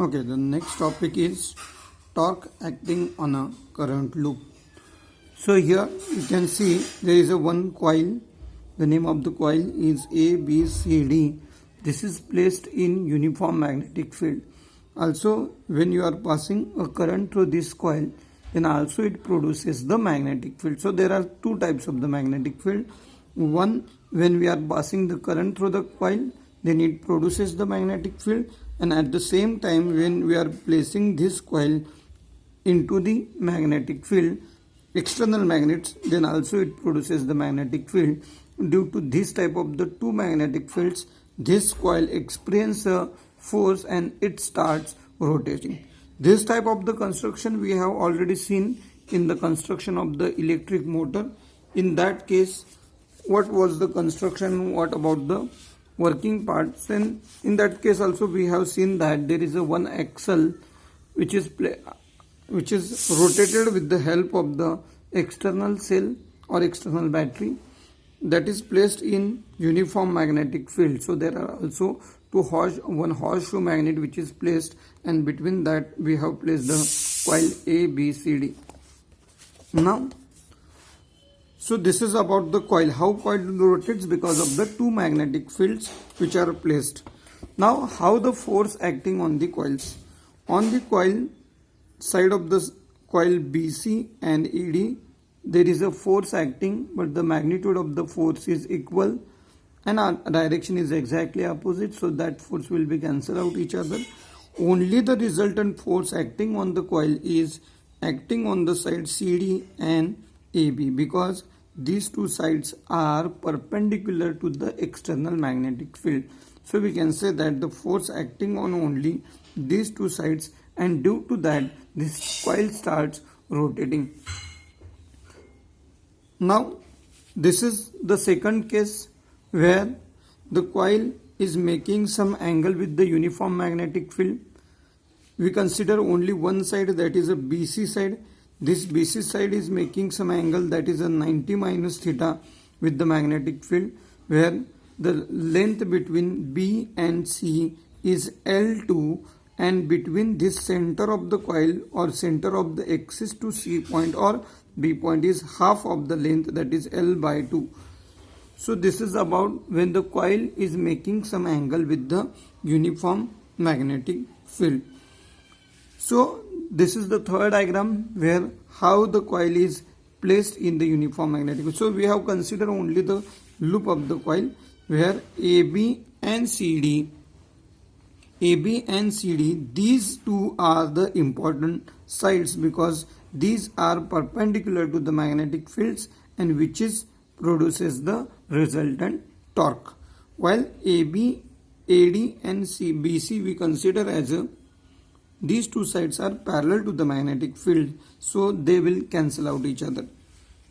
Okay, the next topic is torque acting on a current loop. So here you can see there is a one coil. The name of the coil is ABCD. This is placed in uniform magnetic field. Also, when you are passing a current through this coil, then also it produces the magnetic field. So there are two types of the magnetic field. One, when we are passing the current through the coil, then it produces the magnetic field, and at the same time when we are placing this coil into the magnetic field, external magnets, then also it produces the magnetic field. Due to this type of the two magnetic fields, this coil experiences a force and it starts rotating. This type of the construction we have already seen in the construction of the electric motor. In that case, what was the construction, what about the working parts? Then in that case also we have seen that there is a one axle which is rotated with the help of the external cell or external battery that is placed in uniform magnetic field. So there are also one horseshoe magnet which is placed, and between that we have placed the coil ABCD. Now, so this is about the coil, how coil rotates because of the two magnetic fields which are placed. Now, how the force acting on the coils? On the coil side of the coil BC and ED, there is a force acting, but the magnitude of the force is equal and our direction is exactly opposite, so that force will be cancel out each other. Only the resultant force acting on the coil is acting on the side CD and AB, because these two sides are perpendicular to the external magnetic field. So we can say that the force acting on only these two sides, and due to that this coil starts rotating. Now this is the second case where the coil is making some angle with the uniform magnetic field. We consider only one side, that is a BC side. This BC side is making some angle, that is a 90 minus theta with the magnetic field, where the length between B and C is L2, and between this center of the coil or center of the axis to C point or B point is half of the length, that is L by 2. So this is about when the coil is making some angle with the uniform magnetic field. So this is the third diagram where how the coil is placed in the uniform magnetic field. So we have considered only the loop of the coil, where AB and CD, these two are the important sides because these are perpendicular to the magnetic fields, and which is produces the resultant torque. While AB, AD and BC we consider as these two sides are parallel to the magnetic field, so they will cancel out each other.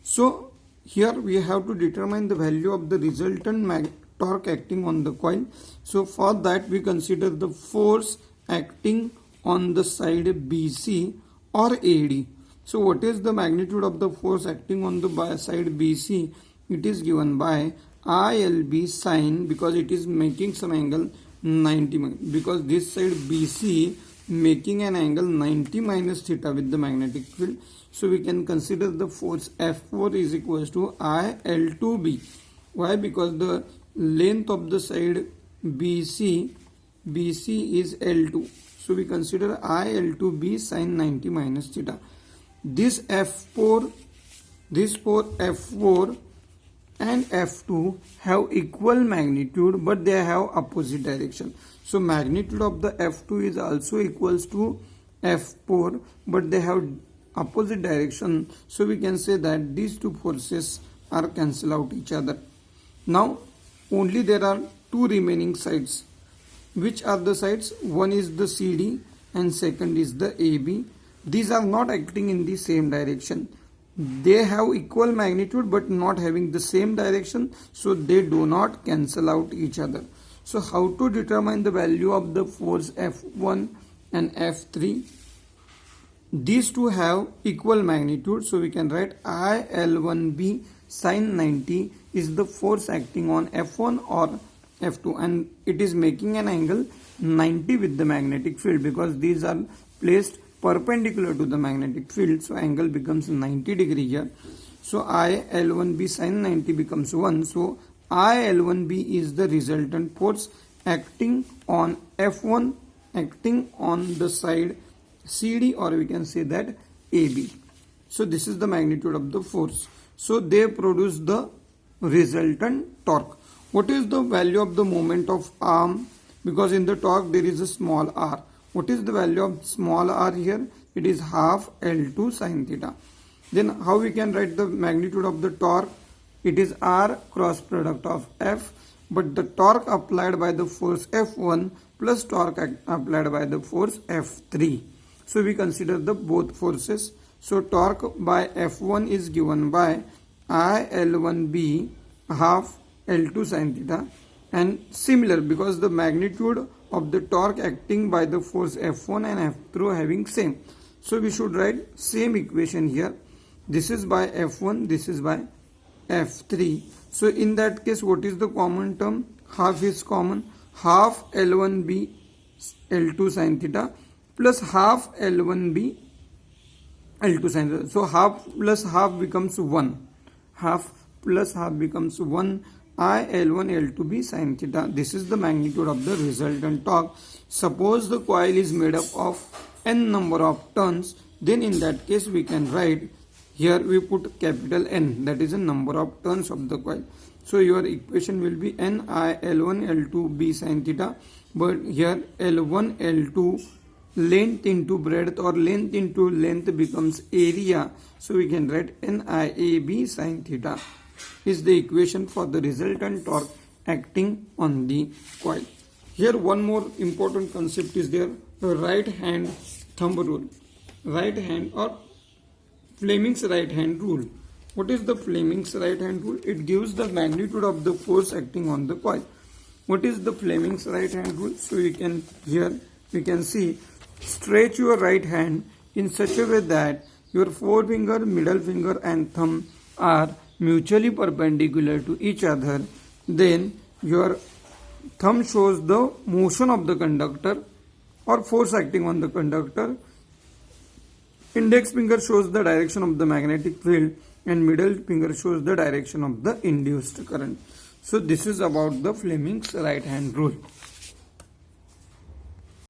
So here we have to determine the value of the resultant torque acting on the coil. So for that we consider the force acting on the side BC or AD. So what is the magnitude of the force acting on the side BC? It is given by ILB sine, because it is making some angle 90, because this side BC making an angle 90 minus theta with the magnetic field. So we can consider the force F4 is equals to IL2B. Why? Because the length of the side BC is L2. So we consider IL2B sine 90 minus theta. This F4 and F2 have equal magnitude, but they have opposite direction. So magnitude of the F2 is also equals to F4, but they have opposite direction. So we can say that these two forces are cancel out each other. Now only there are two remaining sides. Which are the sides? One is the CD and second is the AB. These are not acting in the same direction. They have equal magnitude but not having the same direction, so they do not cancel out each other. So how to determine the value of the force F1 and F3? These two have equal magnitude, so we can write IL1B sine 90 is the force acting on F1 or F2, and it is making an angle 90 with the magnetic field, because these are placed perpendicular to the magnetic field, so angle becomes 90 degree here. So I L1B sin 90 becomes 1. So I L1B is the resultant force acting on F1, acting on the side CD, or we can say that AB. So this is the magnitude of the force. So they produce the resultant torque. What is the value of the moment of arm? Because in the torque there is a small r. What is the value of small r here? It is half L2 sin theta. Then how we can write the magnitude of the torque? It is r cross product of F, but the torque applied by the force F1 plus torque applied by the force F3. So we consider the both forces. So torque by F1 is given by I L1B half L2 sin theta, and similar, because the magnitude of the torque acting by the force F1 and F3 having same. So we should write same equation here. This is by F1, this is by F3. So in that case, what is the common term? Half is common. Half L1B L2 sin theta plus half L1B L2 sin theta. So half plus half becomes 1. Half plus half becomes 1. I L1 L2B sin theta. This is the magnitude of the resultant torque. Suppose the coil is made up of n number of turns, then in that case we can write, here we put capital N, that is the number of turns of the coil. So your equation will be N I L1 L2B sin theta, but here L1 L2 length into breadth or length into length becomes area. So we can write NIAB sin theta is the equation for the resultant torque acting on the coil. Here one more important concept is there, the right hand thumb rule. Right hand or Fleming's right hand rule. What is the Fleming's right hand rule? It gives the magnitude of the force acting on the coil. What is the Fleming's right hand rule? So we can, here we can see, stretch your right hand in such a way that your forefinger, middle finger and thumb are mutually perpendicular to each other. Then your thumb shows the motion of the conductor or force acting on the conductor. Index finger shows the direction of the magnetic field and middle finger shows the direction of the induced current. So this is about the Fleming's right hand rule.